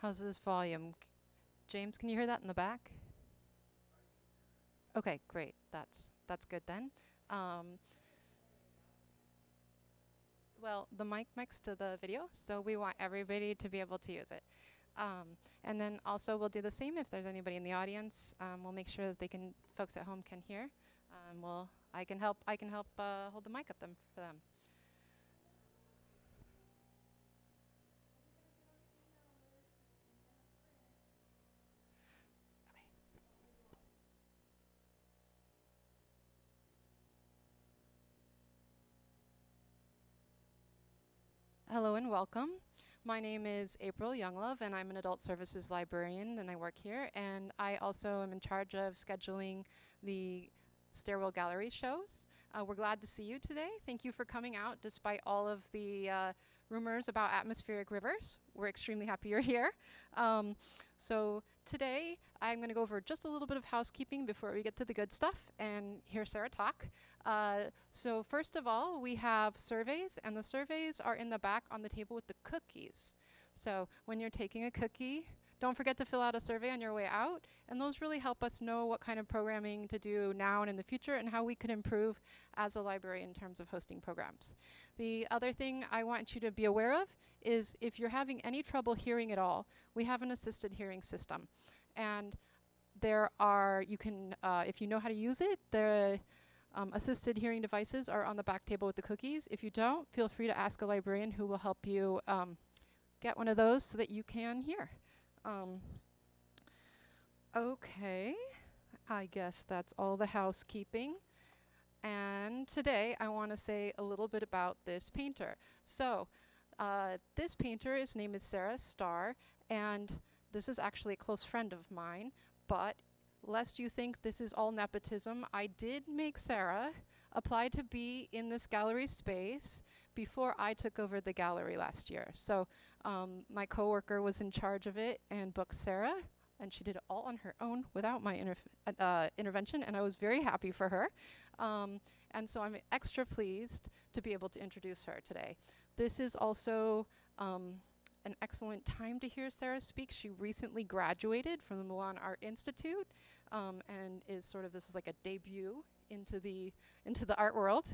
How's this volume? James, can you hear that in the back? Okay, great. That's good then. Um, well, the mic mics to the video, so we want everybody to be able to use it. And then also we'll do the same if there's anybody in the audience. We'll make sure that folks at home can hear. I can help hold the mic up for them. Hello and welcome. My name is April Younglove, and I'm an adult services librarian, and I work here. And I also am in charge of scheduling the Stairwell Gallery shows. We're glad to see you today. Thank you for coming out despite all of the rumors about atmospheric rivers. We're extremely happy you're here. So today I'm going to go over just a little bit of housekeeping before we get to the good stuff and hear Sara talk. So first of all, we have surveys, and the surveys are in the back on the table with the cookies. So when you're taking a cookie, don't forget to fill out a survey on your way out, and those really help us know what kind of programming to do now and in the future and how we could improve as a library in terms of hosting programs. The other thing I want you to be aware of is if you're having any trouble hearing at all, we have an assisted hearing system. And there are, if you know how to use it, the assisted hearing devices are on the back table with the cookies. If you don't, feel free to ask a librarian who will help you get one of those so that you can hear. Okay, I guess that's all the housekeeping. And today I want to say a little bit about this painter. So this painter, his name is Sara Star, and this is actually a close friend of mine, but lest you think this is all nepotism, I did make Sara apply to be in this gallery space before I took over the gallery last year. So my coworker was in charge of it and booked Sara, and she did it all on her own without my intervention, and I was very happy for her. And so I'm extra pleased to be able to introduce her today. This is also an excellent time to hear Sara speak. She recently graduated from the Milan Art Institute, and this is like a debut into the art world.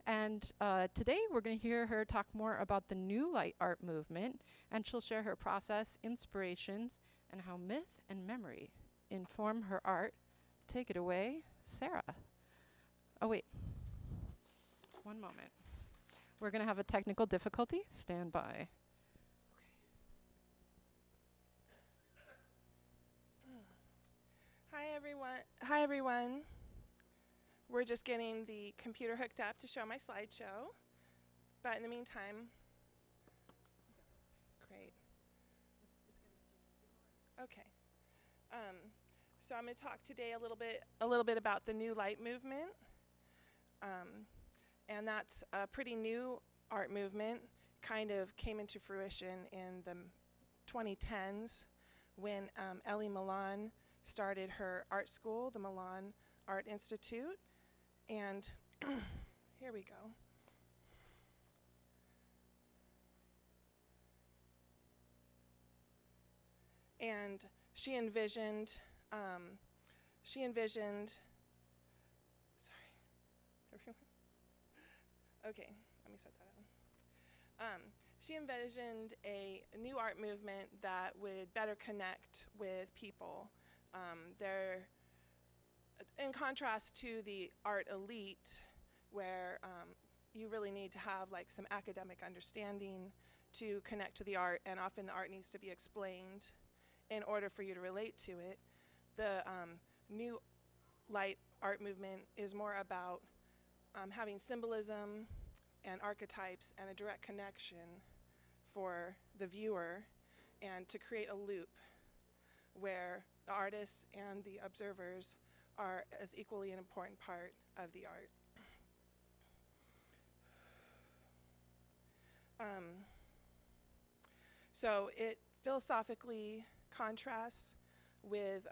And today we're going to hear her talk more about the new light art movement, and she'll share her process, inspirations, and how myth and memory inform her art. Take it away, Sara. Oh wait, one moment. We're going to have a technical difficulty. Stand by. Hi everyone. We're just getting the computer hooked up to show my slideshow. But in the meantime, great. Okay. So I'm going to talk today a little bit about the new light movement. And that's a pretty new art movement, kind of came into fruition in the 2010s when Milan started her art school, the Milan Art Institute. And here we go. And she envisioned, sorry, everyone? Okay, let me set that up. She envisioned a new art movement that would better connect with people. In contrast to the art elite, where you really need to have like some academic understanding to connect to the art, and often the art needs to be explained in order for you to relate to it. The new light art movement is more about having symbolism and archetypes and a direct connection for the viewer, and to create a loop where the artists and the observers are as equally an important part of the art. So it philosophically contrasts with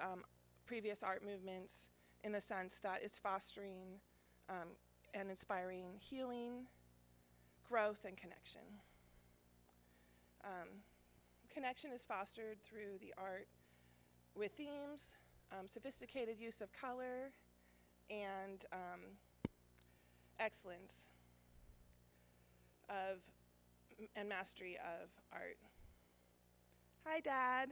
previous art movements in the sense that it's fostering and inspiring healing, growth, and connection. connection is fostered through the art with themes, sophisticated use of color, and excellence of and mastery of art. Hi, Dad.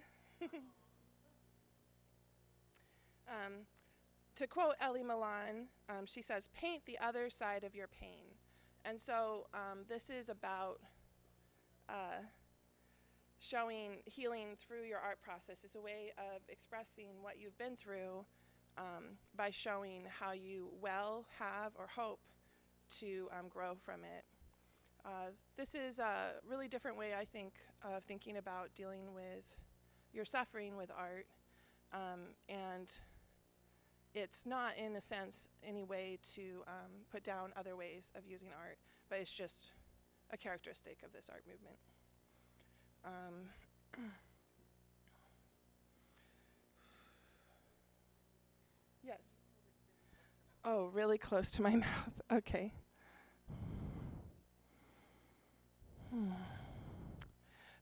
To quote Milan, she says, "Paint the other side of your pain." And so this is about showing healing through your art process. It's a way of expressing what you've been through by showing how you have or hope to grow from it. This is a really different way, I think, of thinking about dealing with your suffering with art. And it's not, in a sense, any way to put down other ways of using art, but it's just a characteristic of this art movement. Yes. Oh, really close to my mouth. Okay.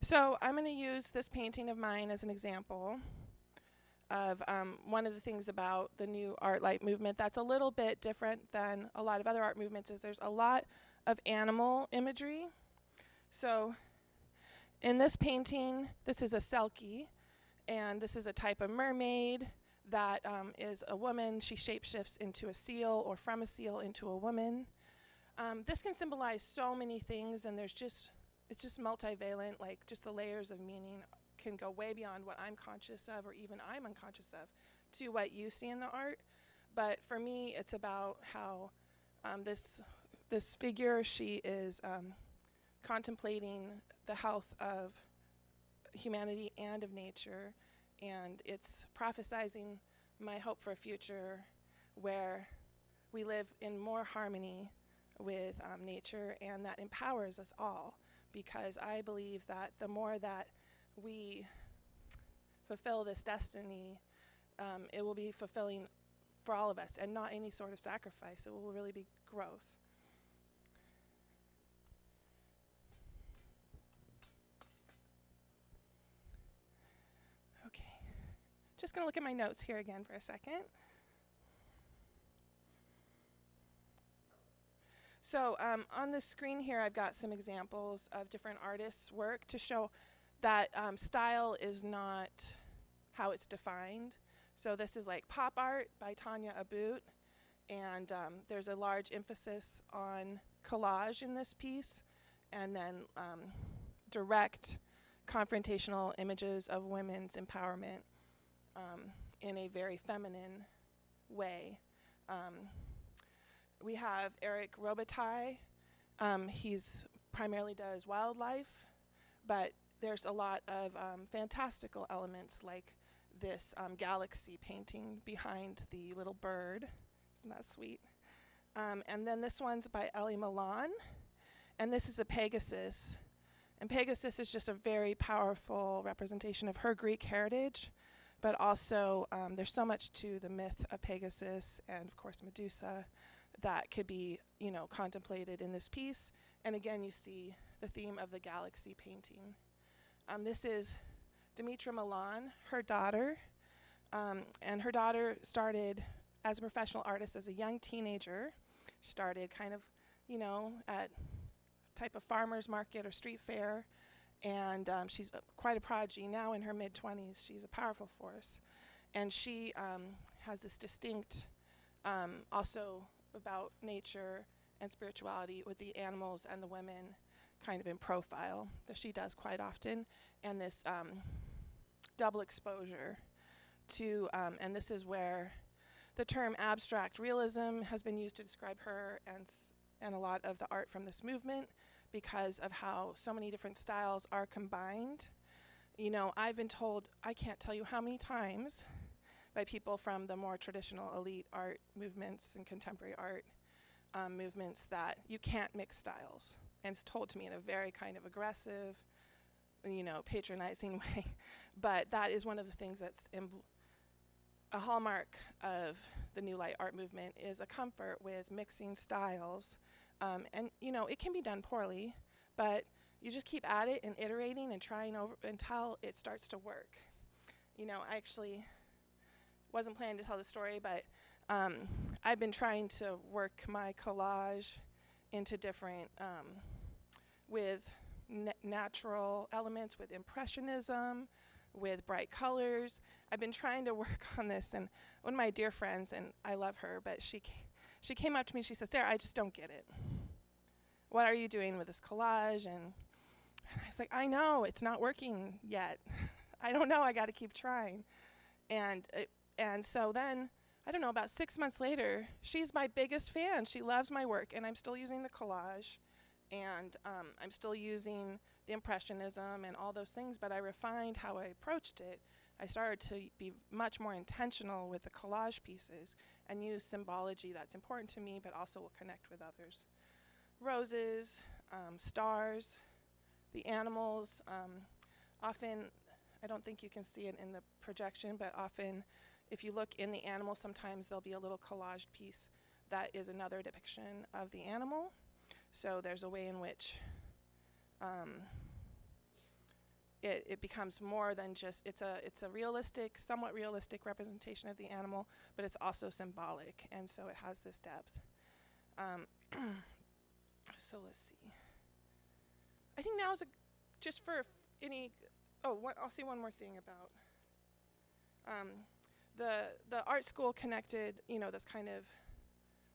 So I'm going to use this painting of mine as an example of one of the things about the new art light movement that's a little bit different than a lot of other art movements is there's a lot of animal imagery. So in this painting, this is a selkie, and this is a type of mermaid that is a woman. She shapeshifts into a seal or from a seal into a woman. This can symbolize so many things, and it's just multivalent, like just the layers of meaning can go way beyond what I'm conscious of or even I'm unconscious of to what you see in the art. But for me, it's about how this figure, she is contemplating the health of humanity and of nature, and it's prophesizing my hope for a future where we live in more harmony with nature, and that empowers us all, because I believe that the more that we fulfill this destiny, it will be fulfilling for all of us and not any sort of sacrifice. It will really be growth. Okay, just going to look at my notes here again for a second. So on the screen here, I've got some examples of different artists' work to show that style is not how it's defined. So this is like pop art by Tanya Abboud, and there's a large emphasis on collage in this piece, and then direct confrontational images of women's empowerment in a very feminine way. We have Eric Robitaille. He's primarily does wildlife, but there's a lot of fantastical elements like this galaxy painting behind the little bird. Isn't that sweet? And then this one's by Milan, and this is a Pegasus. And Pegasus is just a very powerful representation of her Greek heritage, but also there's so much to the myth of Pegasus and, of course, Medusa that could be, contemplated in this piece. And again, you see the theme of the galaxy painting. This is Dimitra Milan, her daughter, and her daughter started as a professional artist as a young teenager. She started kind of, at type of farmer's market or street fair, and she's quite a prodigy now in her mid-20s. She's a powerful force, and she has this distinct, also about nature and spirituality with the animals and the women kind of in profile that she does quite often, and this double exposure to, and this is where the term abstract realism has been used to describe her and a lot of the art from this movement, because of how so many different styles are combined. I've been told, I can't tell you how many times, by people from the more traditional elite art movements and contemporary art movements, that you can't mix styles. And it's told to me in a very kind of aggressive, patronizing way. But that is one of the things that's a hallmark of the New Light art movement, is a comfort with mixing styles. And it can be done poorly, but you just keep at it and iterating and trying over until it starts to work. You know, I actually wasn't planning to tell the story, but I've been trying to work my collage into different, with natural elements, with impressionism, with bright colors. I've been trying to work on this, and one of my dear friends, and I love her, but she came up to me, she said, "Sarah, I just don't get it. What are you doing with this collage?" And I was like, "I know, it's not working yet. I don't know, I gotta keep trying." And so then, I don't know, about 6 months later, she's my biggest fan. She loves my work, and I'm still using the collage, and I'm still using the impressionism and all those things, but I refined how I approached it. I started to be much more intentional with the collage pieces and use symbology that's important to me, but also will connect with others. Roses, stars, the animals. Often, I don't think you can see it in the projection, but often if you look in the animal, sometimes there'll be a little collaged piece that is another depiction of the animal. So there's a way in which it becomes more than just, it's a realistic, somewhat realistic representation of the animal, but it's also symbolic, and so it has this depth. So let's see. I think now is just for any, I'll say one more thing about the art school connected, that's kind of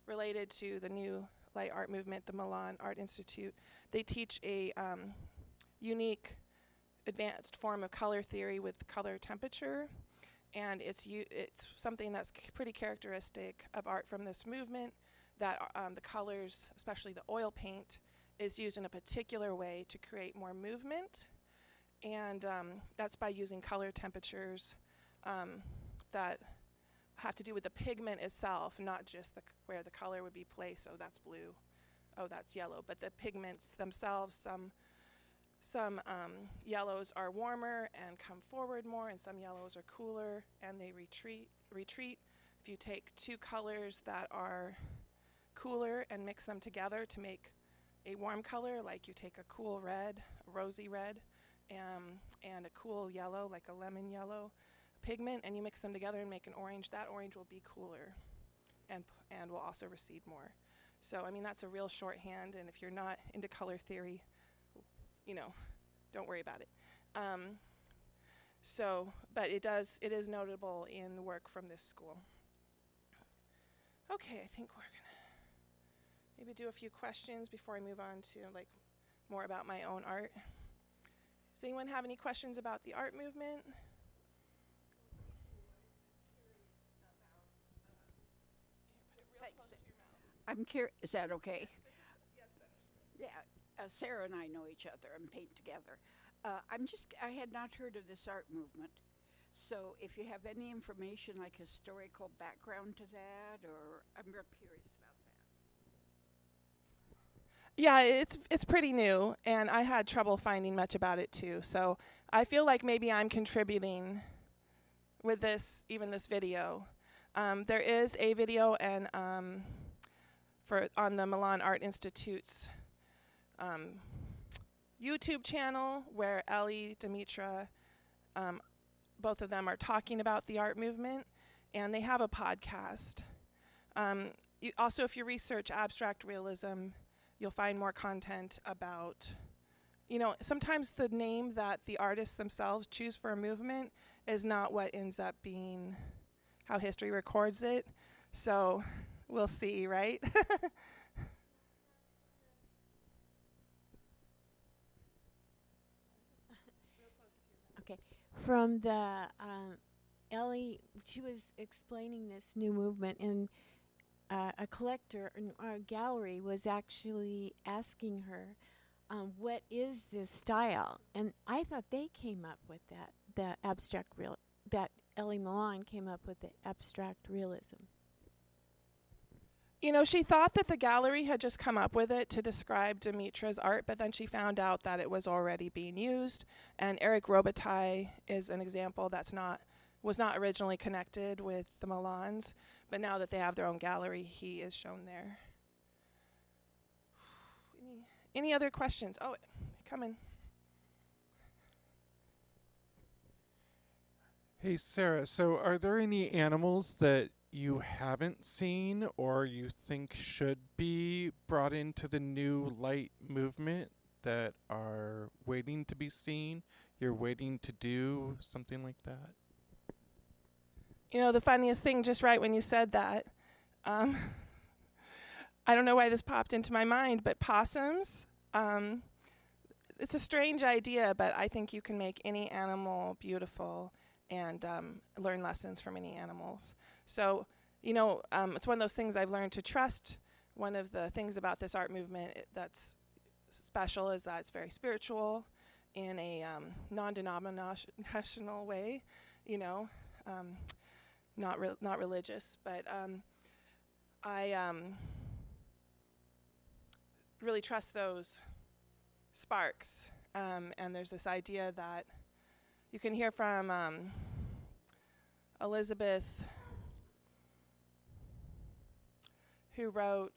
related to the new light art movement, the Milan Art Institute. They teach a unique advanced form of color theory with color temperature, and it's something that's pretty characteristic of art from this movement, that the colors, especially the oil paint, is used in a particular way to create more movement, and that's by using color temperatures that have to do with the pigment itself, not just where the color would be placed. Oh, that's blue. Oh, that's yellow. But the pigments themselves, some yellows are warmer and come forward more, and some yellows are cooler and they retreat. If you take two colors that are cooler and mix them together to make a warm color, like you take a cool red, a rosy red, and a cool yellow, like a lemon yellow pigment, and you mix them together and make an orange, that orange will be cooler and will also recede more. So, I mean, that's a real shorthand, and if you're not into color theory, don't worry about it. But it is notable in the work from this school. Okay, I think we're gonna maybe do a few questions before I move on to more about my own art. Does anyone have any questions about the art movement? I'm curious. Is that okay? Yes, that's Yeah. Sarah and I know each other and paint together. I had not heard of this art movement. So if you have any information, like historical background to that, or I'm real curious about that. Yeah, it's pretty new, and I had trouble finding much about it too. So I feel like maybe I'm contributing with this video. There is a video and on the Milan Art Institute's YouTube channel where Ellie, Dimitra, both of them are talking about the art movement, and they have a podcast. Also, if you research abstract realism, you'll find more content about, sometimes the name that the artists themselves choose for a movement is not what ends up being how history records it. So we'll see, right? Okay. From the Ellie, she was explaining this new movement, and a collector in our gallery was actually asking her, what is this style? And I thought they came up with that, that Ellie Milan came up with the abstract realism. She thought that the gallery had just come up with it to describe Dimitra's art, but then she found out that it was already being used. And Eric Robitaille is an example was not originally connected with the Milans, but now that they have their own gallery, he is shown there. Any other questions? Oh, coming. Hey, Sarah, so are there any animals that you haven't seen or you think should be brought into the new light movement that are waiting to be seen? You're waiting to do something like that? You know, the funniest thing, just right when you said that, I don't know why this popped into my mind, but possums. It's a strange idea, but I think you can make any animal beautiful and learn lessons from any animals. So, you know, it's one of those things I've learned to trust. One of the things about this art movement that's special is that it's very spiritual in a non-denominational way, you know, not religious, but I really trust those sparks. And there's this idea that you can hear from Elizabeth, who wrote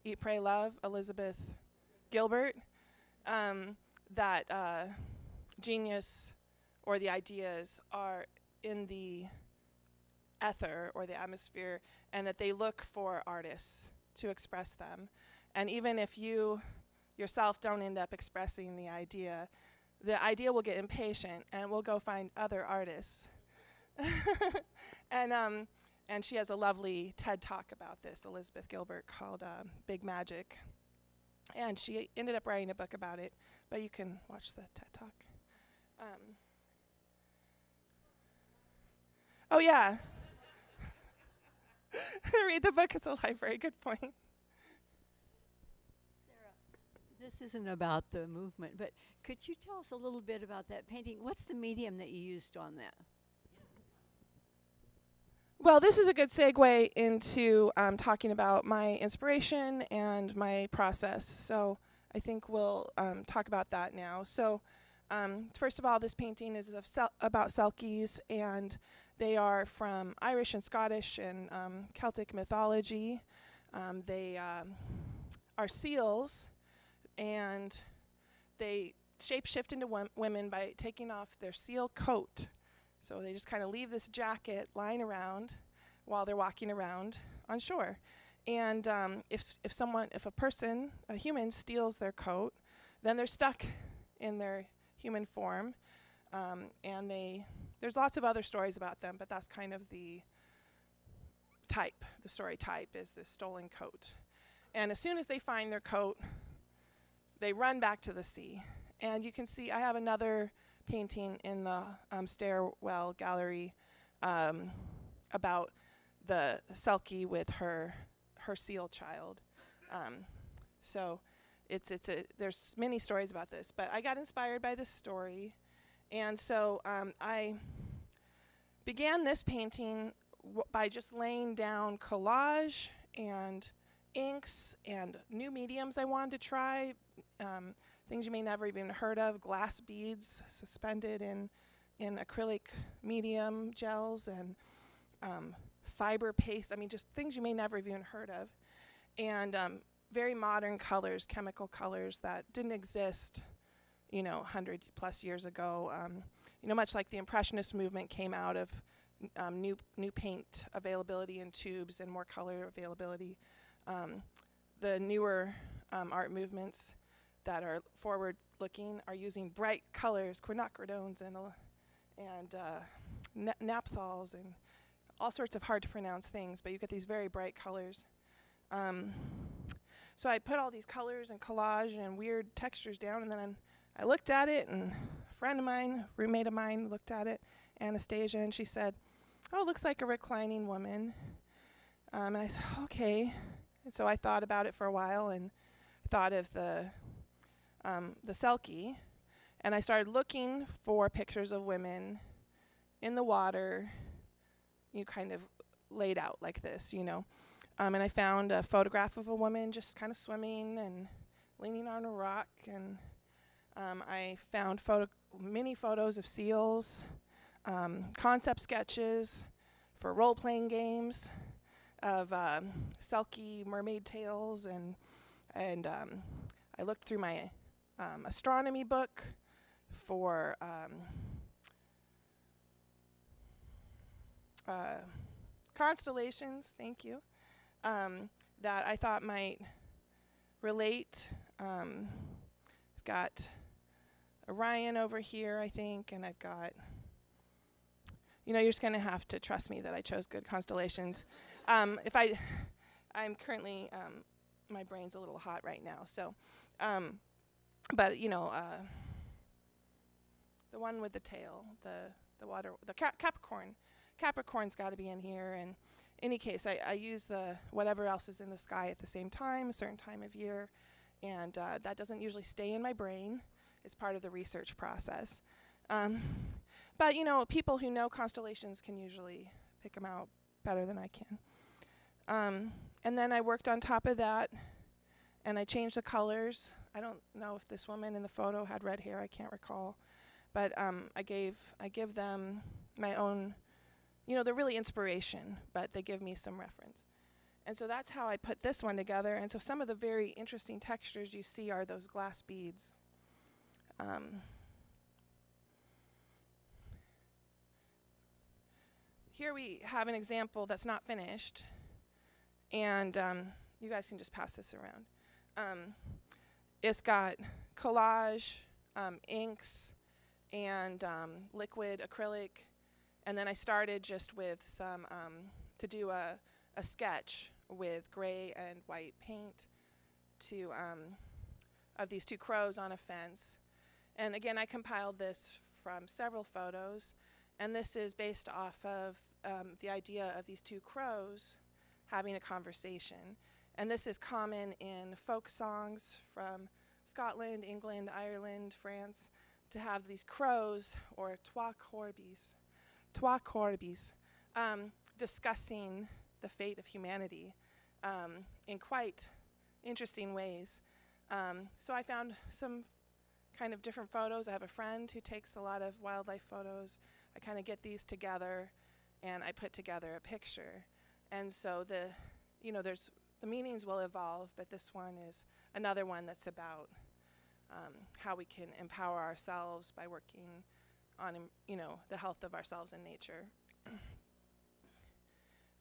Eat, Pray, Love, Elizabeth Gilbert, that genius or the ideas are in the ether or the atmosphere, and that they look for artists to express them. And even if you yourself don't end up expressing the idea will get impatient and will go find other artists. And she has a lovely TED Talk about this, Elizabeth Gilbert, called Big Magic. And she ended up writing a book about it, but you can watch the TED Talk. Oh, yeah. Read the book, it's a library, good point. This isn't about the movement, but could you tell us a little bit about that painting? What's the medium that you used on that? Well, this is a good segue into talking about my inspiration and my process. So I think we'll talk about that now. So first of all, this painting is about selkies, and they are from Irish and Scottish and Celtic mythology. They are seals, and they shape-shift into women by taking off their seal coat. So they just kind of leave this jacket lying around while they're walking around on shore. And if a human steals their coat, then they're stuck in their human form. And there's lots of other stories about them, but that's kind of the type. The story type is this stolen coat. And as soon as they find their coat, they run back to the sea. And you can see I have another painting in the Stairwell Gallery about the selkie with her seal child. So there's many stories about this, but I got inspired by this story. And so I began this painting by just laying down collage and inks and new mediums I wanted to try, things you may never even heard of, glass beads suspended in acrylic medium gels, and fiber paste, just things you may never have even heard of. And very modern colors, chemical colors that didn't exist, 100 plus years ago. Much like the Impressionist movement came out of new paint availability in tubes and more color availability. The newer art movements that are forward-looking are using bright colors, quinacridones and naphthal's and all sorts of hard-to-pronounce things, but you get these very bright colors. So I put all these colors and collage and weird textures down, and then I looked at it, and a friend of mine, roommate of mine, looked at it, Anastasia, and she said, "Oh, it looks like a reclining woman." And I said, "Okay." And so I thought about it for a while and thought of the selkie, and I started looking for pictures of women in the water, kind of laid out like this, And I found a photograph of a woman just kind of swimming and leaning on a rock, and I found many photos of seals, concept sketches for role-playing games of selkie mermaid tails, and I looked through my astronomy book, for constellations, thank you, that I thought might relate. I've got Orion over here, I think, and I've got, you're just going to have to trust me that I chose good constellations. I'm currently, my brain's a little hot right now, so, but, the one with the tail, the water, the Capricorn. Capricorn's got to be in here, and in any case, I use the whatever else is in the sky at the same time, a certain time of year, and that doesn't usually stay in my brain. It's part of the research process. But, people who know constellations can usually pick them out better than I can. And then I worked on top of that, and I changed the colors. I don't know if this woman in the photo had red hair, I can't recall. But I give them my own, they're really inspiration, but they give me some reference. And so that's how I put this one together. And so some of the very interesting textures you see are those glass beads. Here we have an example that's not finished. And you guys can just pass this around. It's got collage, inks, and liquid acrylic. And then I started just with some, to do a sketch with gray and white paint of these two crows on a fence. And again, I compiled this from several photos. And this is based off of the idea of these two crows having a conversation. And this is common in folk songs from Scotland, England, Ireland, France, to have these crows, or twa corbies, discussing the fate of humanity in quite interesting ways. So I found some kind of different photos. I have a friend who takes a lot of wildlife photos. I kind of get these together, and I put together a picture. And so the meanings will evolve, but this one is another one that's about how we can empower ourselves by working on, the health of ourselves and nature.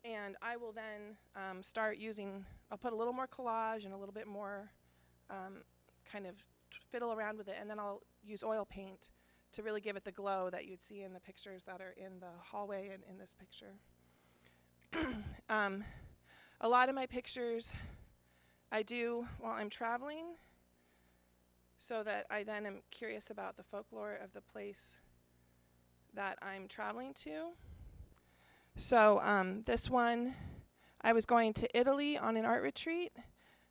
And I will then start using, I'll put a little more collage and a little bit more kind of fiddle around with it, and then I'll use oil paint to really give it the glow that you'd see in the pictures that are in the hallway and in this picture. A lot of my pictures I do while I'm traveling, so that I then am curious about the folklore of the place that I'm traveling to. So this one, I was going to Italy on an art retreat,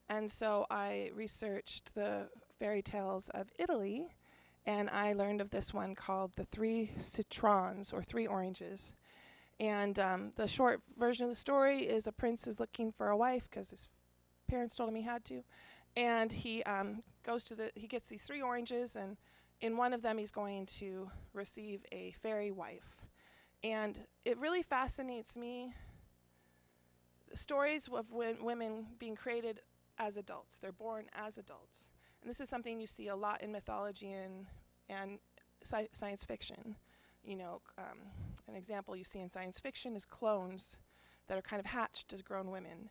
and so I researched the fairy tales of Italy, and I learned of this one called the Three Citrons, or Three Oranges. And the short version of the story is a prince is looking for a wife because his parents told him he had to, and he he gets these three oranges, and in one of them he's going to receive a fairy wife. And it really fascinates me, stories of women being created as adults. They're born as adults. And this is something you see a lot in mythology and science fiction. An example you see in science fiction is clones that are kind of hatched as grown women.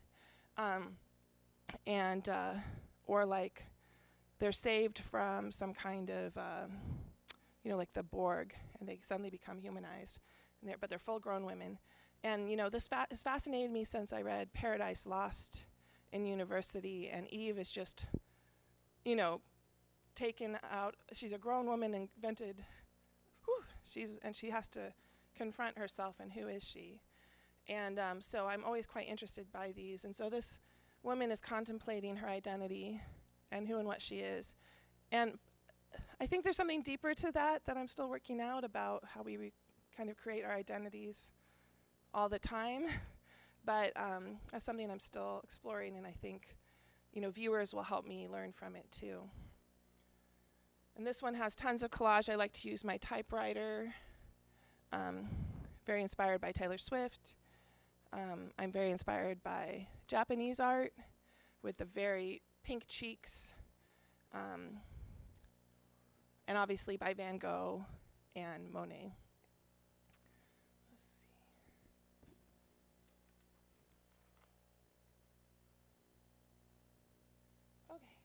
Or like they're saved from some kind of, like the Borg, and they suddenly become humanized. But they're full-grown women. And, this has fascinated me since I read Paradise Lost in university, and Eve is just, taken out. She's a grown woman, invented, and she has to confront herself, and who is she? And so I'm always quite interested by these. And so this woman is contemplating her identity and who and what she is. And I think there's something deeper to that I'm still working out about how we kind of create our identities all the time. But that's something I'm still exploring, and I think, viewers will help me learn from it too. And this one has tons of collage. I like to use my typewriter. Very inspired by Taylor Swift. I'm very inspired by Japanese art with the very pink cheeks. and obviously by Van Gogh and Monet. Let's see. Okay.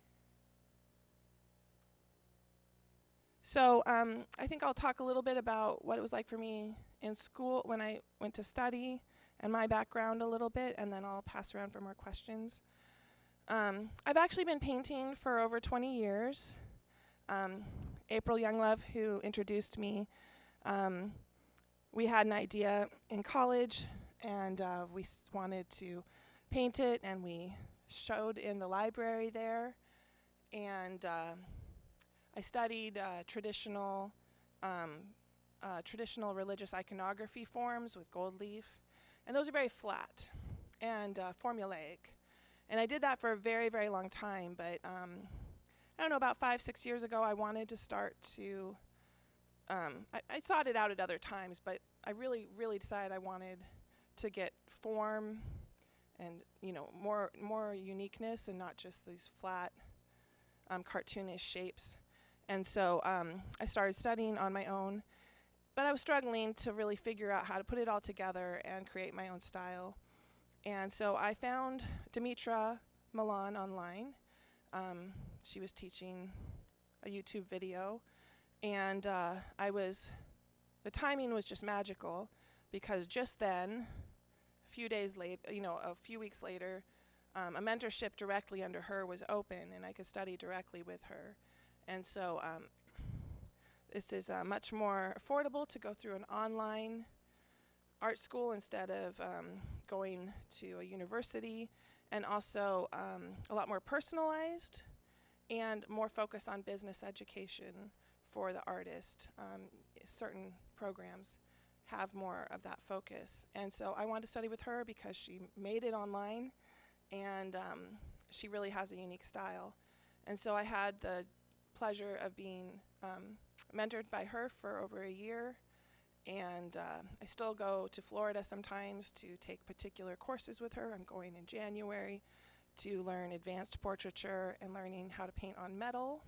So I think I'll talk a little bit about what it was like for me in school when I went to study and my background a little bit, and then I'll pass around for more questions. I've actually been painting for over 20 years. April Younglove, who introduced me, we had an idea in college, and we wanted to paint it, and we showed in the library there. And I studied traditional religious iconography forms with gold leaf, and those are very flat and formulaic. And I did that for a very, very long time, but I don't know, about 5-6 years ago, I wanted to start to, I sought it out at other times, but I really, really decided I wanted to get form and, you know, more uniqueness and not just these flat, cartoonish shapes. And so I started studying on my own, but I was struggling to really figure out how to put it all together and create my own style. And so I found Dimitra Milan online. She was teaching a YouTube video, and the timing was just magical, because just then, a few weeks later, a mentorship directly under her was open, and I could study directly with her. And so this is much more affordable to go through an online art school instead of going to a university, and also a lot more personalized and more focus on business education for the artist. Certain programs have more of that focus. And so I wanted to study with her because she made it online, and she really has a unique style. And so I had the pleasure of being mentored by her for over a year. And I still go to Florida sometimes to take particular courses with her. I'm going in January to learn advanced portraiture and learning how to paint on metal.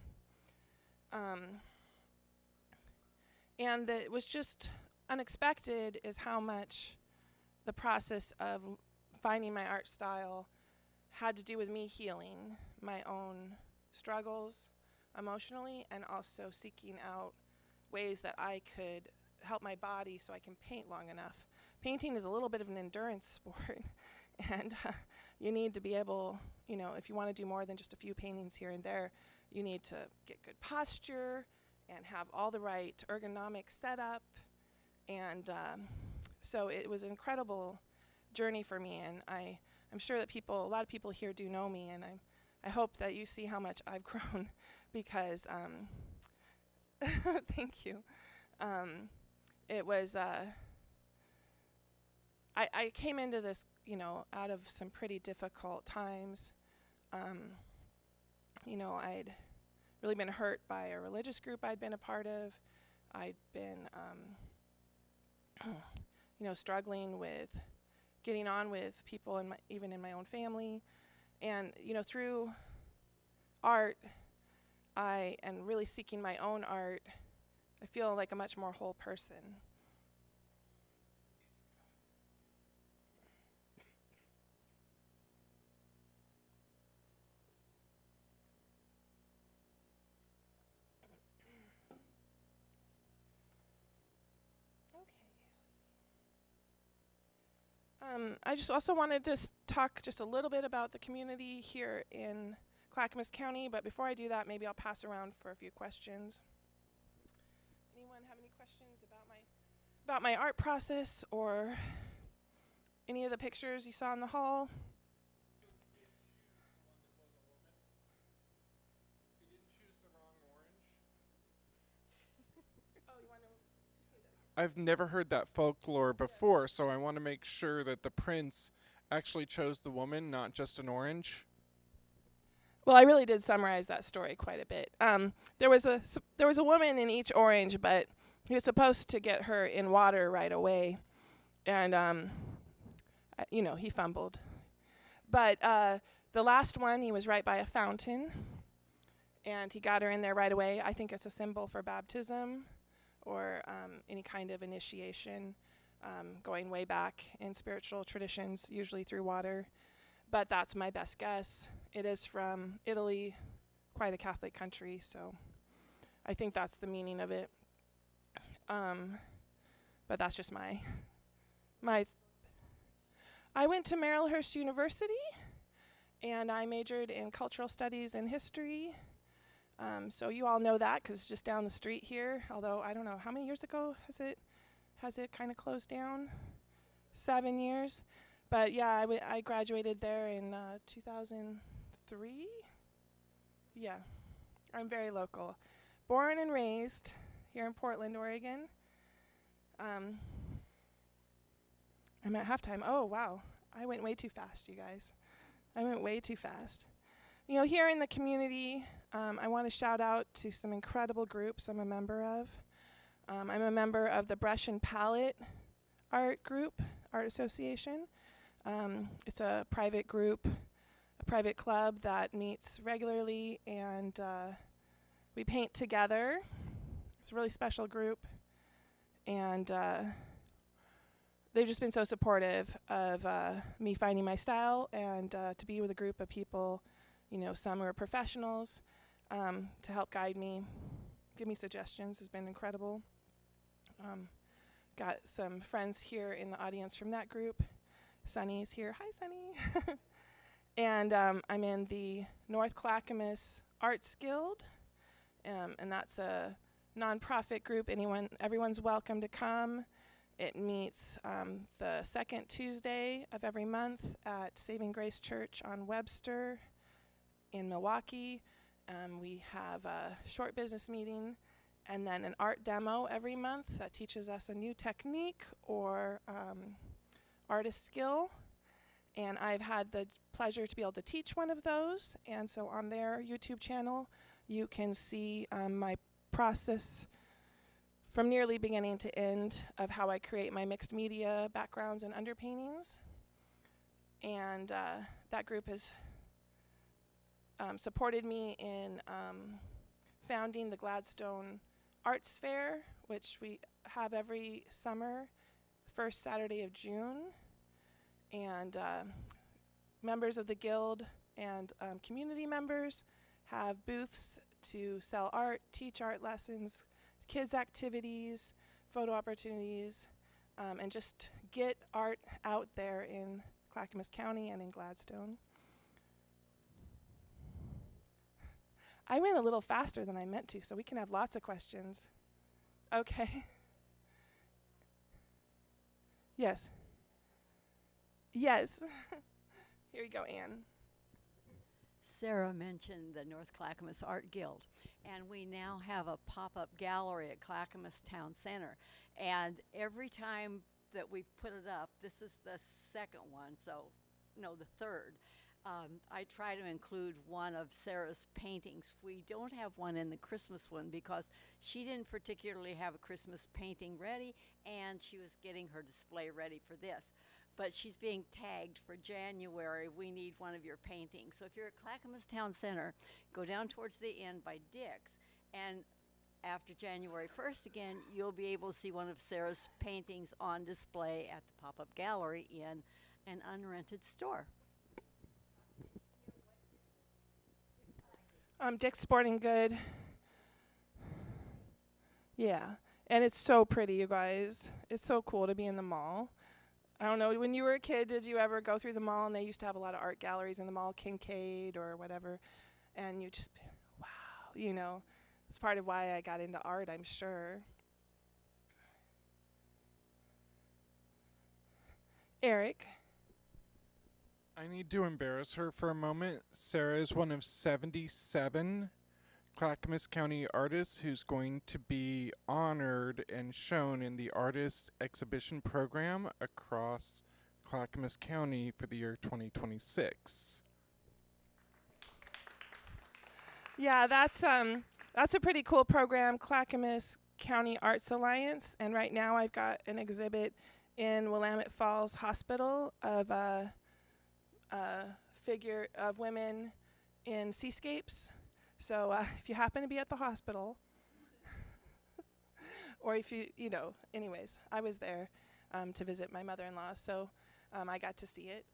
And it was just unexpected is how much the process of finding my art style had to do with me healing my own struggles emotionally, and also seeking out ways that I could help my body so I can paint long enough. Painting is a little bit of an endurance sport, and you need to be able, you know, if you want to do more than just a few paintings here and there, you need to get good posture and have all the right ergonomic setup. And so it was an incredible journey for me, and I'm sure that a lot of people here do know me, and I hope that you see how much I've grown, because thank you. It was, I came into this, you know, out of some pretty difficult times. You know, I'd really been hurt by a religious group I'd been a part of. I'd been, you know, struggling with getting on with people even in my own family. And, you know, through art, and really seeking my own art, I feel like a much more whole person. I just also wanted to talk just a little bit about the community here in Clackamas County, but before I do that, maybe I'll pass around for a few questions. Anyone have any questions about my art process or any of the pictures you saw in the hall? So you didn't choose one that was a woman? You didn't choose the wrong orange? Oh, you want to just see that? I've never heard that folklore before, so I want to make sure that the prince actually chose the woman, not just an orange. Well, I really did summarize that story quite a bit. There was a woman in each orange, but he was supposed to get her in water right away, and you know, he fumbled. But the last one, he was right by a fountain, and he got her in there right away. I think it's a symbol for baptism or any kind of initiation, going way back in spiritual traditions, usually through water. But that's my best guess. It is from Italy, quite a Catholic country, so I think that's the meaning of it. But that's just my I went to Marylhurst University, and I majored in cultural studies and history. So you all know that because it's just down the street here. Although I don't know how many years ago has it kind of closed down. 7 years, but yeah, I graduated there in 2003. Yeah, I'm very local, born and raised here in Portland, Oregon. I'm at halftime. Oh, wow. I went way too fast, you guys. I went way too fast. You know, here in the community, I want to shout out to some incredible groups I'm a member of. I'm a member of the Brush and Palette Art Association. It's a private group, a private club that meets regularly, and we paint together. It's a really special group, and they've just been so supportive of me finding my style and to be with a group of people, you know, some who are professionals, to help guide me, give me suggestions has been incredible. Got some friends here in the audience from that group. Sunny's here. Hi, Sunny. And I'm in the North Clackamas Arts Guild, and that's a nonprofit group. Everyone's welcome to come. It meets the second Tuesday of every month at Saving Grace Church on Webster in Milwaukee. We have a short business meeting and then an art demo every month that teaches us a new technique or artist skill. And I've had the pleasure to be able to teach one of those. And so on their YouTube channel, you can see my process from nearly beginning to end of how I create my mixed media backgrounds and underpaintings. And that group has supported me in founding the Gladstone Arts Fair, which we have every summer, first Saturday of June. And members of the guild and community members have booths to sell art, teach art lessons, kids activities, photo opportunities, and just get art out there in Clackamas County and in Gladstone. I went a little faster than I meant to, so we can have lots of questions. Okay. Yes. Yes. Here you go, Anne. Sarah mentioned the North Clackamas Art Guild, and we now have a pop-up gallery at Clackamas Town Center. And every time that we've put it up, this is the second one, the third. I try to include one of Sarah's paintings. We don't have one in the Christmas one because she didn't particularly have a Christmas painting ready, and she was getting her display ready for this. But she's being tagged for January. We need one of your paintings. So if you're at Clackamas Town Center, go down towards the end by Dick's, and after January 1st again, you'll be able to see one of Sarah's paintings on display at the pop-up gallery in an unrented store. Dick's Sporting Good. Yeah, and it's so pretty, you guys. It's so cool to be in the mall. I don't know, when you were a kid, did you ever go through the mall and they used to have a lot of art galleries in the mall, Kincaid or whatever, and you just, wow, you know, it's part of why I got into art, I'm sure. Eric. I need to embarrass her for a moment. Sarah is one of 77 Clackamas County artists who's going to be honored and shown in the Artist Exhibition Program across Clackamas County for the year 2026. Yeah, that's a pretty cool program, Clackamas County Arts Alliance, and right now I've got an exhibit in Willamette Falls Hospital of a figure of women in seascapes. So if you happen to be at the hospital, or if anyways, I was there to visit my mother-in-law, so I got to see it.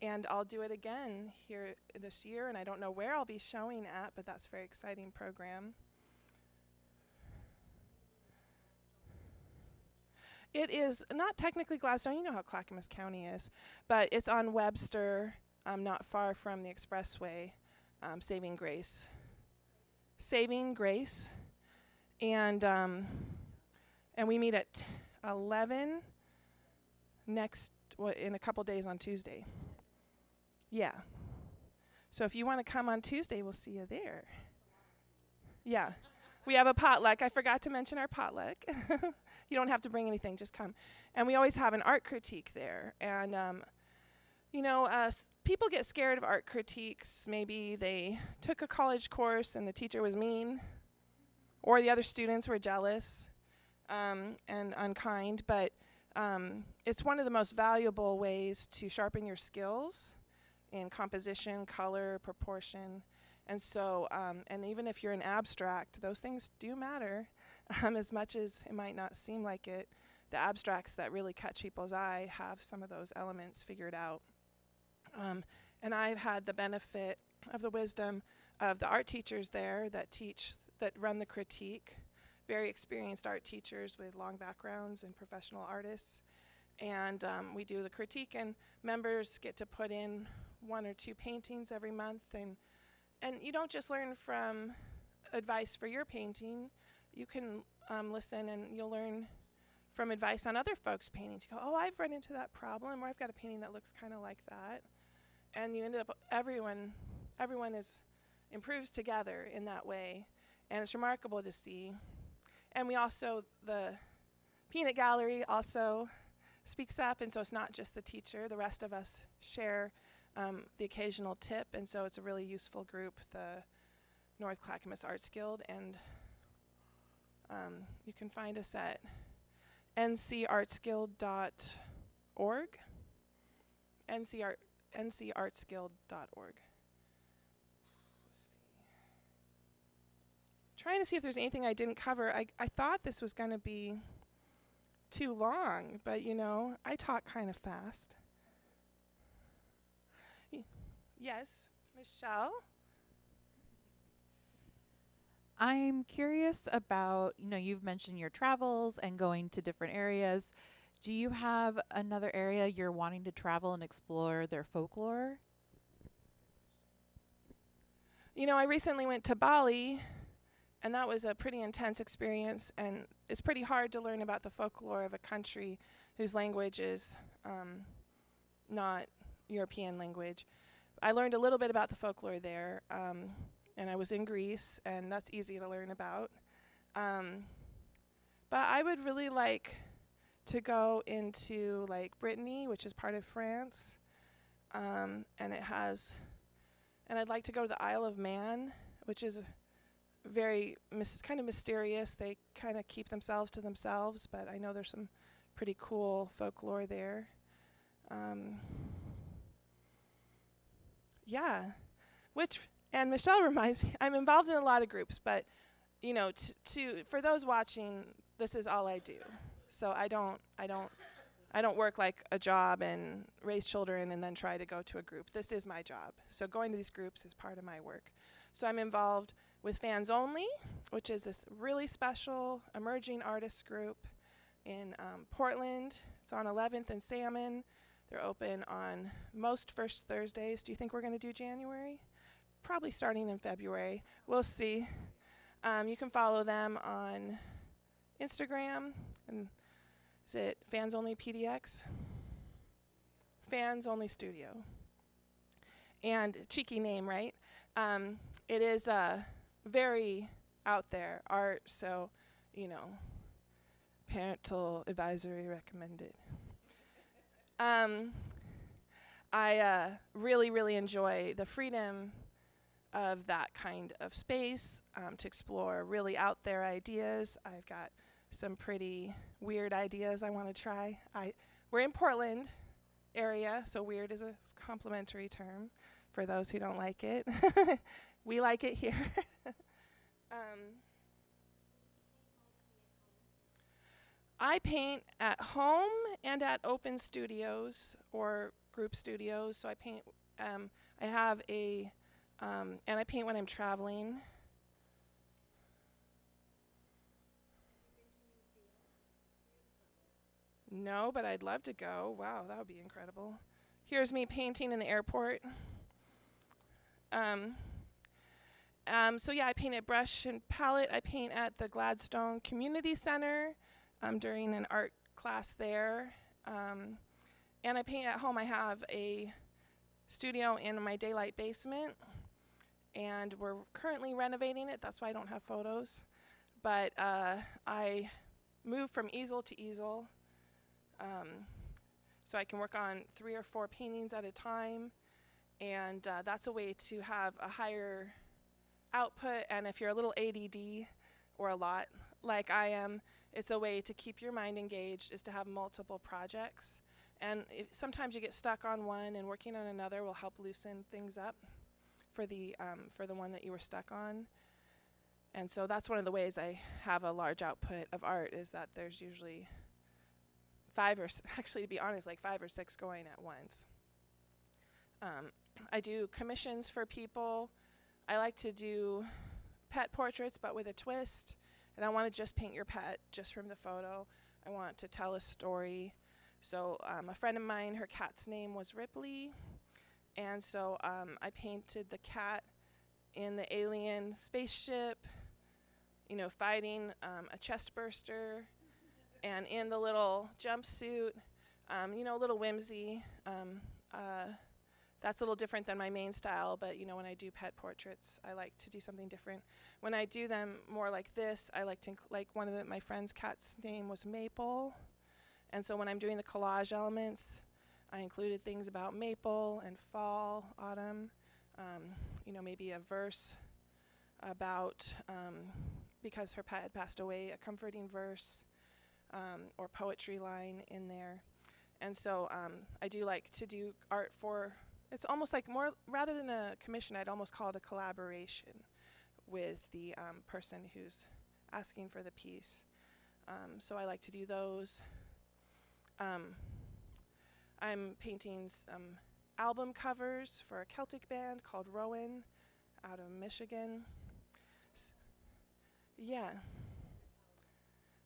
And I'll do it again here this year, and I don't know where I'll be showing at, but that's a very exciting program. It is not technically Gladstone. You know how Clackamas County is, but it's on Webster, not far from the expressway, Saving Grace. Saving Grace. And we meet at 11 in a couple days on Tuesday. Yeah. So if you want to come on Tuesday, we'll see you there. Yeah. We have a potluck. I forgot to mention our potluck. You don't have to bring anything, just come. And we always have an art critique there. And, people get scared of art critiques. Maybe they took a college course and the teacher was mean, or the other students were jealous and unkind. But it's one of the most valuable ways to sharpen your skills in composition, color, proportion. And so, and even if you're an abstract, those things do matter as much as it might not seem like it. The abstracts that really catch people's eye have some of those elements figured out. And I've had the benefit of the wisdom of the art teachers there that run the critique, very experienced art teachers with long backgrounds and professional artists. And we do the critique, and members get to put in 1 or 2 paintings every month. And you don't just learn from advice for your painting. You can listen, and you'll learn from advice on other folks' paintings. You go, oh, I've run into that problem, or I've got a painting that looks kind of like that. And you ended up, everyone improves together in that way. And it's remarkable to see. And we also, the Peanut Gallery also speaks up, and so it's not just the teacher. The rest of us share the occasional tip, and so it's a really useful group, the North Clackamas Arts Guild. And you can find us at ncartsguild.org, ncartsguild.org. Trying to see if there's anything I didn't cover. I thought this was going to be too long, but I talk kind of fast. Yes, Michelle? I'm curious about, you've mentioned your travels and going to different areas. Do you have another area you're wanting to travel and explore their folklore? I recently went to Bali, and that was a pretty intense experience, and it's pretty hard to learn about the folklore of a country whose language is not European language. I learned a little bit about the folklore there, and I was in Greece, and that's easy to learn about. But I would really like to go into Brittany, which is part of France, and I'd like to go to the Isle of Man, which is very kind of mysterious. They kind of keep themselves to themselves, but I know there's some pretty cool folklore there. Yeah, and Michelle reminds me, I'm involved in a lot of groups, but for those watching, this is all I do. So I don't work like a job and raise children and then try to go to a group. This is my job. So going to these groups is part of my work. So I'm involved with Fans Only, which is this really special emerging artist group in Portland. It's on 11th and Salmon. They're open on most first Thursdays. Do you think we're going to do January? Probably starting in February. We'll see. You can follow them on Instagram. And is it Fans Only PDX? Fans Only Studio. And cheeky name, right? It is very out there art, so, parental advisory recommended. I really, really enjoy the freedom of that kind of space to explore really out there ideas. I've got some pretty weird ideas I want to try. We're in Portland area, so weird is a complimentary term for those who don't like it. We like it here. I paint at home and at open studios or group studios. So I paint, I have a, and I paint when I'm traveling. No, but I'd love to go. Wow, that would be incredible. Here's me painting in the airport. So yeah, I paint at brush and palette. I paint at the Gladstone Community Center during an art class there. And I paint at home. I have a studio in my daylight basement, and we're currently renovating it. That's why I don't have photos. But I move from easel to easel, so I can work on 3 or 4 paintings at a time. And that's a way to have a higher output. And if you're a little ADD, or a lot like I am, it's a way to keep your mind engaged, is to have multiple projects. And sometimes you get stuck on one, and working on another will help loosen things up for the one that you were stuck on. And so that's one of the ways I have a large output of art, is that there's usually 5 or actually, to be honest, like 5 or 6 going at once. I do commissions for people. I like to do pet portraits, but with a twist. And I want to just paint your pet just from the photo. I want to tell a story. So a friend of mine, her cat's name was Ripley. And so I painted the cat in the alien spaceship, you know, fighting a chest burster, and in the little jumpsuit, you know, a little whimsy. That's a little different than my main style, but you know, when I do pet portraits, I like to do something different. When I do them more like this, I like to, like one of my friend's cat's name was Maple. And so when I'm doing the collage elements, I included things about maple and fall, autumn, you know, maybe a verse about, because her pet had passed away, a comforting verse, or poetry line in there. And so I do like to do art for, it's almost like more, rather than a commission, I'd almost call it a collaboration with the person who's asking for the piece. So I like to do those. I'm painting some album covers for a Celtic band called Rowan out of Michigan. Yeah.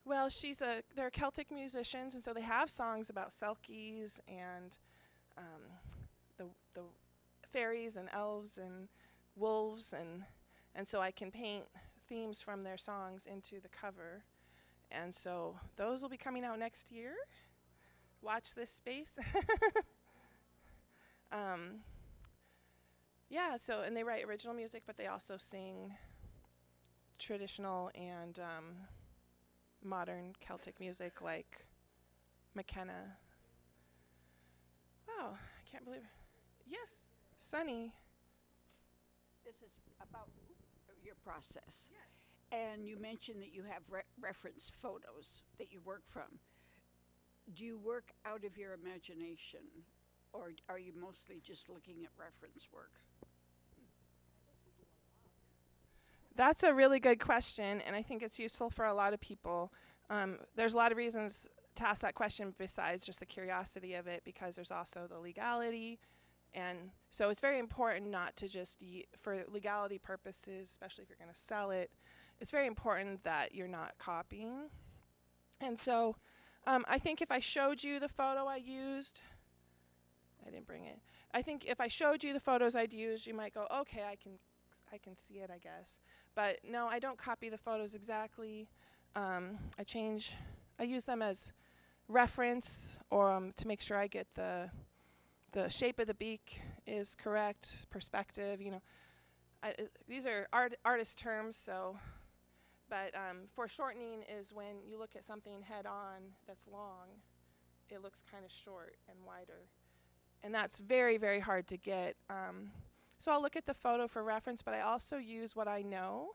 Well, they're Celtic musicians, and so they have songs about selkies and the fairies and elves and wolves, and so I can paint themes from their songs into the cover. And so those will be coming out next year. Watch this space. Yeah, so, and they write original music, but they also sing traditional and modern Celtic music like McKenna. Wow, I can't believe it. Yes, Sunny. This is about your process. Yes. And you mentioned that you have reference photos that you work from. Do you work out of your imagination, or are you mostly just looking at reference work? That's a really good question, and I think it's useful for a lot of people. There's a lot of reasons to ask that question besides just the curiosity of it, because there's also the legality. And so it's very important not to just, for legality purposes, especially if you're going to sell it, it's very important that you're not copying. And so I think if I showed you the photo I used, I didn't bring it. I think if I showed you the photos I'd used, you might go, okay, I can see it, I guess. But no, I don't copy the photos exactly. I use them as reference, or to make sure I get the shape of the beak is correct, perspective, you know. These are artist terms, so, but foreshortening is when you look at something head on that's long, it looks kind of short and wider. And that's very, very hard to get. So I'll look at the photo for reference, but I also use what I know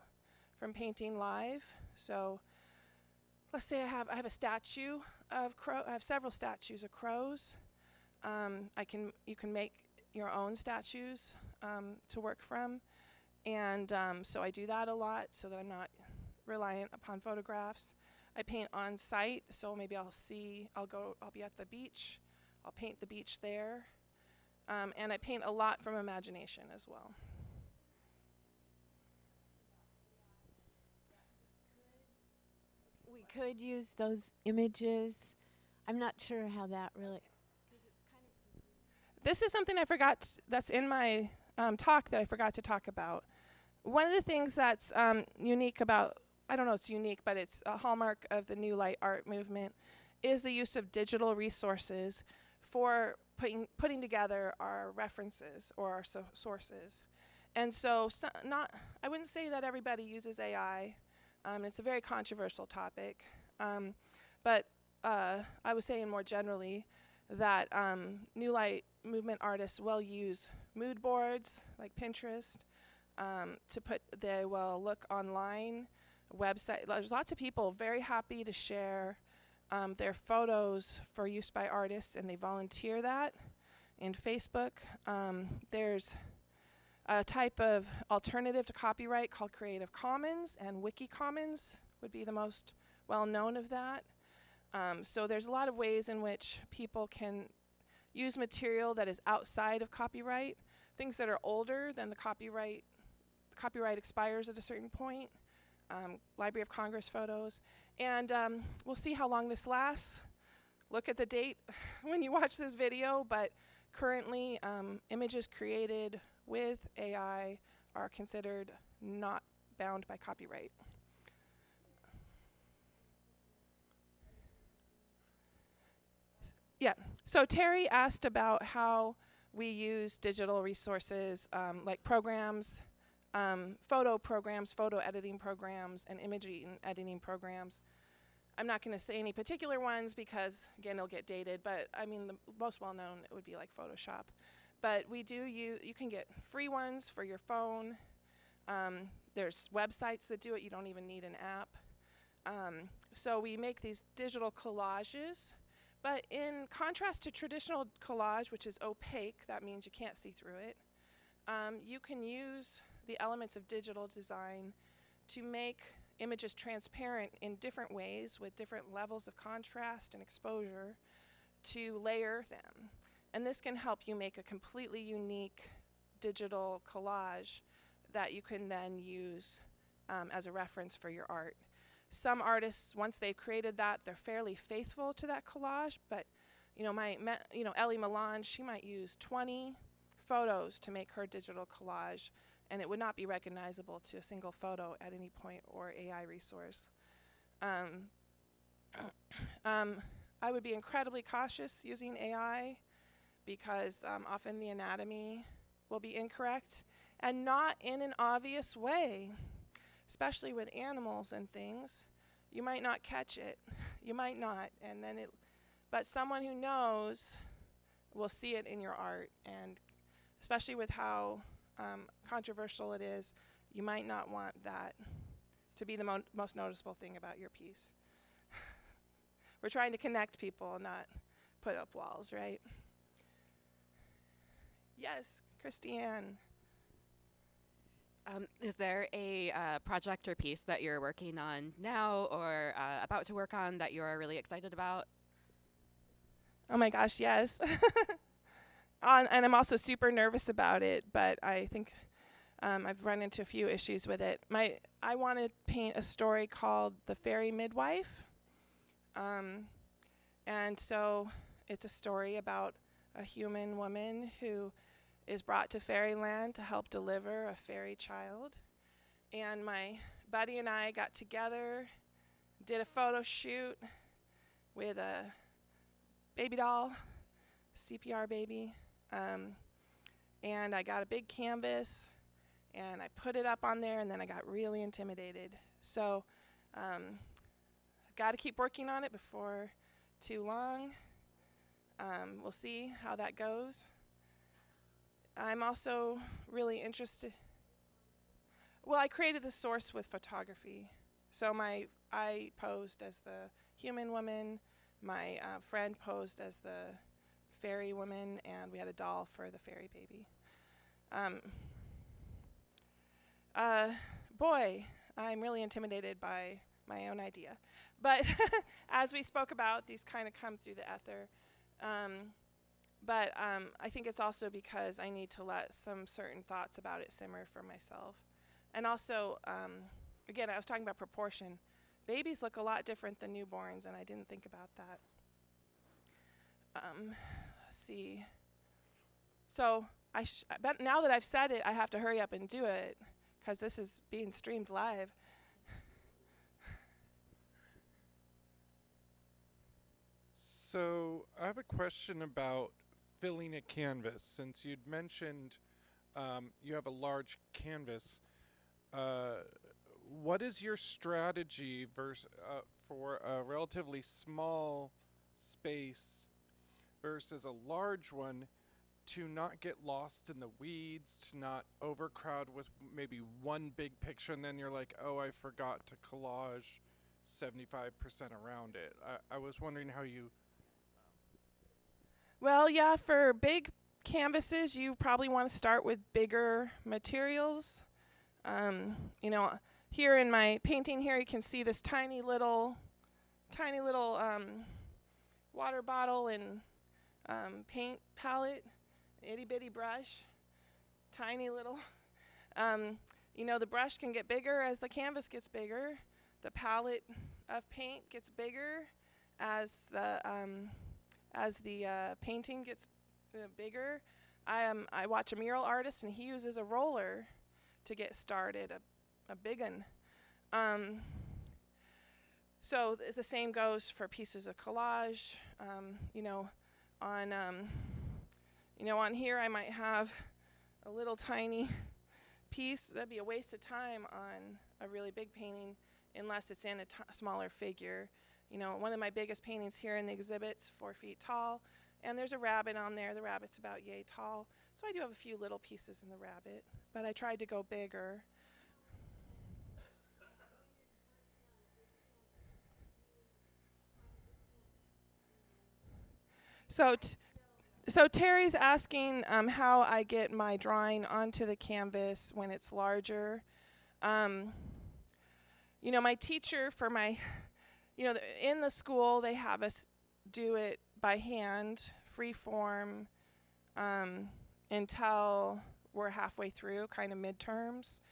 from painting live. So let's say I have a statue of crow. I have several statues of crows. You can make your own statues to work from, And so I do that a lot so that I'm not reliant upon photographs. I paint on site, so maybe I'll be at the beach, I'll paint the beach there. And I paint a lot from imagination as well. We could use those images. I'm not sure how that really. This is something I forgot, that's in my talk that I forgot to talk about. One of the things that's unique about, I don't know it's unique, but it's a hallmark of the New Light art movement, is the use of digital resources for putting together our references or our sources. And so, I wouldn't say that everybody uses AI. It's a very controversial topic. But I was saying more generally that New Light movement artists will use mood boards like Pinterest they will look online, website. There's lots of people very happy to share their photos for use by artists, and they volunteer that in Facebook. There's a type of alternative to copyright called Creative Commons, and Wiki Commons would be the most well-known of that. So there's a lot of ways in which people can use material that is outside of copyright, things that are older than the copyright expires at a certain point, Library of Congress photos. And we'll see how long this lasts. Look at the date when you watch this video, but currently images created with AI are considered not bound by copyright. Yeah, so Terry asked about how we use digital resources like programs, photo editing programs, and image editing programs. I'm not going to say any particular ones because, again, it'll get dated, but I mean, the most well-known would be like Photoshop. But we do you can get free ones for your phone. There's websites that do it. You don't even need an app. So we make these digital collages. But in contrast to traditional collage, which is opaque, that means you can't see through it, you can use the elements of digital design to make images transparent in different ways with different levels of contrast and exposure to layer them. And this can help you make a completely unique digital collage that you can then use as a reference for your art. Some artists, once they've created that, they're fairly faithful to that collage, but Ellie Milan, she might use 20 photos to make her digital collage, and it would not be recognizable to a single photo at any point or AI resource. I would be incredibly cautious using AI because often the anatomy will be incorrect and not in an obvious way, especially with animals and things. You might not catch it. You might not, but someone who knows will see it in your art, and especially with how controversial it is, you might not want that to be the most noticeable thing about your piece. We're trying to connect people, not put up walls, right? Yes, Christiane. Is there a project or piece that you're working on now or about to work on that you're really excited about? Oh my gosh, yes. And I'm also super nervous about it, but I think I've run into a few issues with it. I want to paint a story called The Fairy Midwife. And so it's a story about a human woman who is brought to fairyland to help deliver a fairy child. And my buddy and I got together, did a photo shoot with a baby doll, CPR baby, and I got a big canvas and I put it up on there, and then I got really intimidated. So I've got to keep working on it before too long. We'll see how that goes. I'm also really interested. Well, I created the source with photography. So I posed as the human woman, my friend posed as the fairy woman, and we had a doll for the fairy baby. Boy, I'm really intimidated by my own idea. But as we spoke about, these kind of come through the ether. But I think it's also because I need to let some certain thoughts about it simmer for myself. And also, again, I was talking about proportion. Babies look a lot different than newborns, and I didn't think about that. Let's see. So but now that I've said it, I have to hurry up and do it, because this is being streamed live. So I have a question about filling a canvas. Since you'd mentioned you have a large canvas, what is your strategy for a relatively small space versus a large one to not get lost in the weeds, to not overcrowd with maybe one big picture and then you're like, oh, I forgot to collage 75% around it. I was wondering how you... Well, yeah, for big canvases, you probably want to start with bigger materials. You know, here in my painting here, you can see this tiny little water bottle and paint palette, itty bitty brush, tiny little. You know, the brush can get bigger as the canvas gets bigger. The palette of paint gets bigger as the painting gets bigger. I watch a mural artist, and he uses a roller to get started, a big one. So the same goes for pieces of collage. You know, on here I might have a little tiny piece. That'd be a waste of time on a really big painting unless it's in a smaller figure. You know, one of my biggest paintings here in the exhibit's 4 feet tall, and there's a rabbit on there. The rabbit's about yay tall. So I do have a few little pieces in the rabbit, but I tried to go bigger. So Terry's asking how I get my drawing onto the canvas when it's larger. You know, my teacher for my... You know, in the school, they have us do it by hand, free form, until we're halfway through, kind of midterms.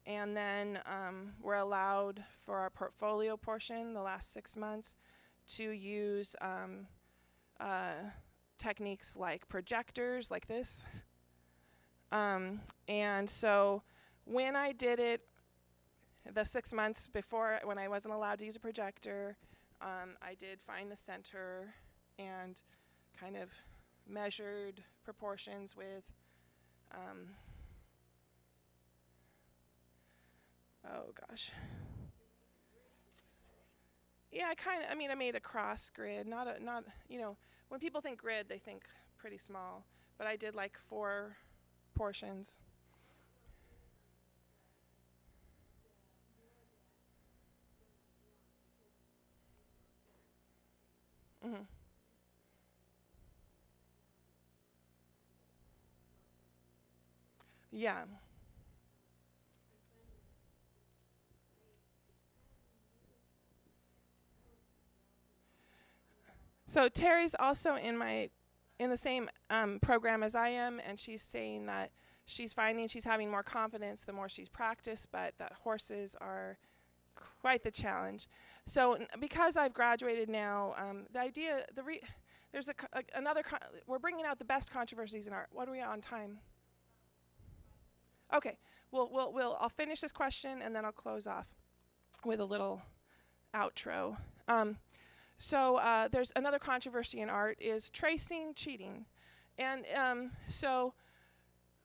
And then we're allowed for our portfolio portion, the last 6 months, to use techniques like projectors, like this. And so when I did it, the 6 months before, when I wasn't allowed to use a projector, I did find the center and kind of measured proportions with, oh gosh. Yeah, I made a cross grid, not, you know, when people think grid, they think pretty small, but I did like 4 portions. Mm-hmm. Yeah. So Terry's also in the same program as I am, and she's saying that she's finding she's having more confidence the more she's practiced, but that horses are quite the challenge. So because I've graduated now, the idea, there's another, we're bringing out the best controversies in art. What are we on time? Okay, I'll finish this question and then I'll close off with a little outro. So there's another controversy in art is tracing cheating. And so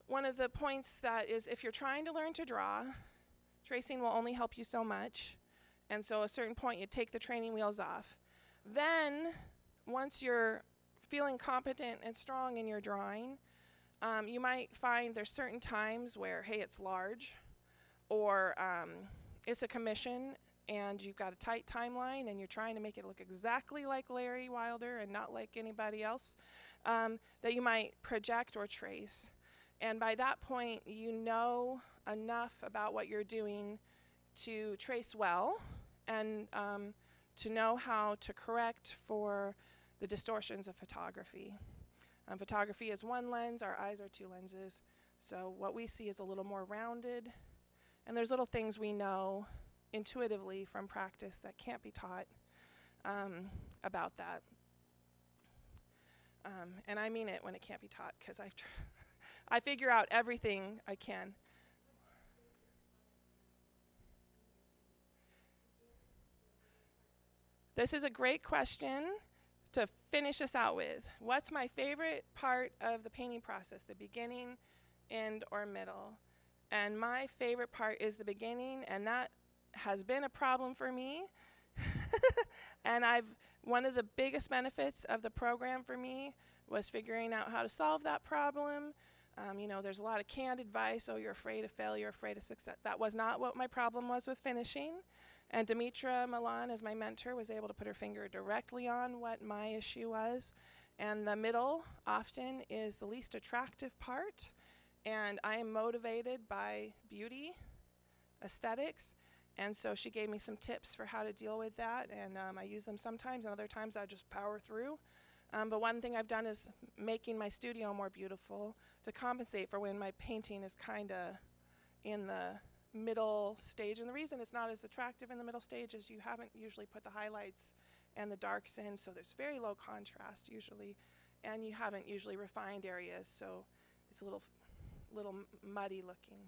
one of the points that is if you're trying to learn to draw, tracing will only help you so much. And so at a certain point, you take the training wheels off. Then, once you're feeling competent and strong in your drawing, you might find there's certain times where, hey, it's large, or it's a commission, and you've got a tight timeline, and you're trying to make it look exactly like Larry Wilder and not like anybody else, that you might project or trace. And by that point, you know enough about what you're doing to trace well and to know how to correct for the distortions of photography. Photography is one lens, our eyes are two lenses. So what we see is a little more rounded. And there's little things we know intuitively from practice that can't be taught about that. And I mean it when it can't be taught, because I figure out everything I can. This is a great question to finish us out with. What's my favorite part of the painting process, the beginning, end, or middle? And my favorite part is the beginning, and that has been a problem for me. And one of the biggest benefits of the program for me was figuring out how to solve that problem. There's a lot of canned advice, oh, you're afraid of failure, afraid of success. That was not what my problem was with finishing. And Dimitra Milan, as my mentor, was able to put her finger directly on what my issue was. And the middle often is the least attractive part. And I am motivated by beauty, aesthetics. And so she gave me some tips for how to deal with that. And I use them sometimes, and other times I just power through. But one thing I've done is making my studio more beautiful to compensate for when my painting is kind of in the middle stage. And the reason it's not as attractive in the middle stage is you haven't usually put the highlights and the darks in, so there's very low contrast usually, and you haven't usually refined areas, so it's a little muddy looking.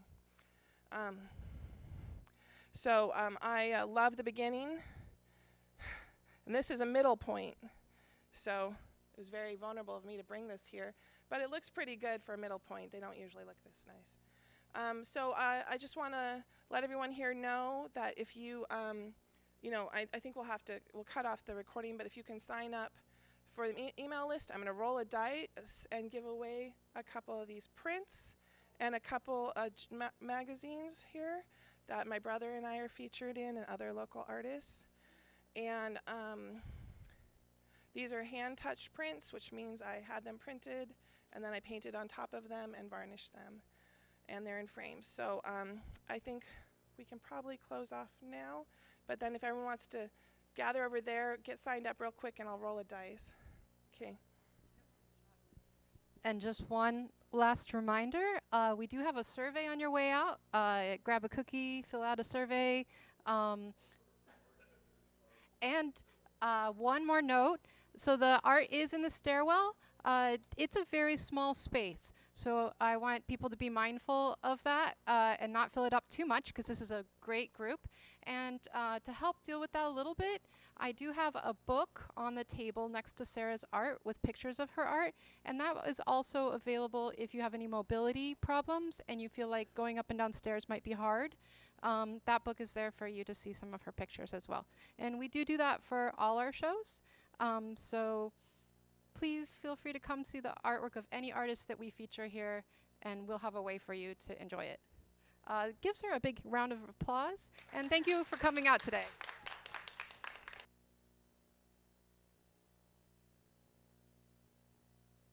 I love the beginning, and this is a middle point, so it was very vulnerable of me to bring this here, but it looks pretty good for a middle point. They don't usually look this nice. I just want to let everyone here know that if you, I think we'll cut off the recording, but if you can sign up for the email list, I'm going to roll a dice and give away a couple of these prints and a couple of magazines here that my brother and I are featured in, and other local artists. And these are hand-touched prints, which means I had them printed, and then I painted on top of them and varnished them. And they're in frames. So I think we can probably close off now. But then if everyone wants to gather over there, get signed up real quick, and I'll roll a dice. Okay. And just one last reminder, we do have a survey on your way out. Grab a cookie, fill out a survey. And one more note. So the art is in the stairwell. It's a very small space, so I want people to be mindful of that and not fill it up too much, because this is a great group. And to help deal with that a little bit, I do have a book on the table next to Sarah's art with pictures of her art, and that is also available if you have any mobility problems and you feel like going up and down stairs might be hard. That book is there for you to see some of her pictures as well. And we do that for all our shows. So please feel free to come see the artwork of any artist that we feature here, and we'll have a way for you to enjoy it. Gives her a big round of applause, and thank you for coming out today.